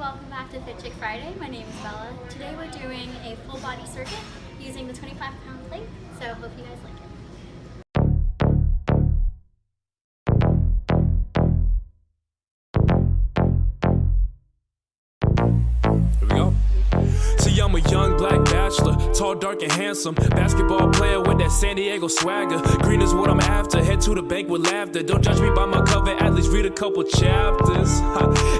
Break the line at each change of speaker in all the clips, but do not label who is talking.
welcome back to Fit Chick Friday. My name is Bella. Today we're doing a full body circuit using the 25-pound plate, so hope you guys like it.
Here we go. See, I'm a young black bachelor, tall, dark, and handsome. Basketball player with that San Diego swagger. Green is what I'm after, head to the bank with laughter. Don't judge me by my cover, at least read a couple chapters.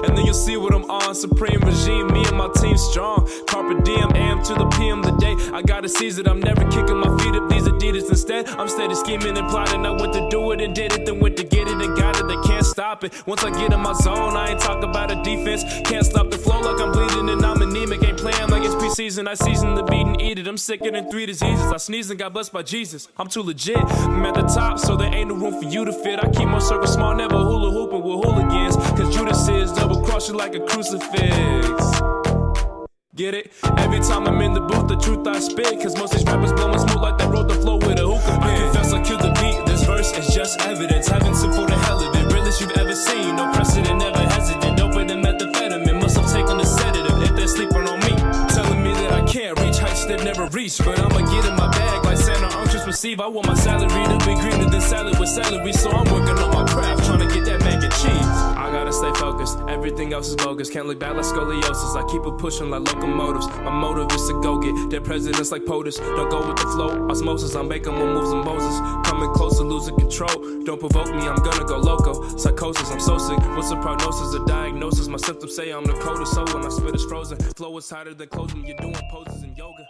And then you'll see what I'm on. Supreme regime, me and my team strong. Carpe diem, AM to the PM the day. I gotta seize it, I'm never kicking my feet up these Adidas. Instead, I'm steady scheming and plotting. I went to do it and did it, then went to get it and got it. They can't stop it. Once I get in my zone, I ain't talk about a defense. Can't stop the flow like I'm bleeding and I'm anemic. Ain't playing like it's preseason. I season the beat and eat it. I'm sicker than 3 diseases. I sneeze and got blessed by Jesus. I'm too legit. I'm at the top, so there ain't no room for you to fit. I keep my circle small, never hula hooping with hooligans. Cause Judas is double cross you like a crucifix. Get it? Every time I'm in the booth, the truth I spit. Cause most these rappers blowing smooth like they wrote the flow with a hookah pen. I confess I killed the beat. This verse is just evidence. Heaven sent for the hell of it. Realest you've ever seen. No precedent, never hesitant. Doper than methamphetamine. Must have taken a sedative if they're sleeping on me. Telling me that I can't reach heights they've never reached. But I'ma get in my bag like Santa on Christmas Eve. I want my salary to be greener than salad with celery. So I'm working on my craft, trying to get that mac and cheese. I gotta stay focused, everything else is bogus. Can't look back like scoliosis, I keep it pushing like locomotives. My motive is to go get dead presidents like POTUS. Don't go with the flow, osmosis, I'm making more moves than Moses. Coming closer, losing control. Don't provoke me, I'm gonna go loco. Psychosis, I'm so sick, what's the prognosis, the diagnosis? My symptoms say I'm the coldest, so when I spit it's frozen. Flow is tighter than clothes when you're doing poses in yoga.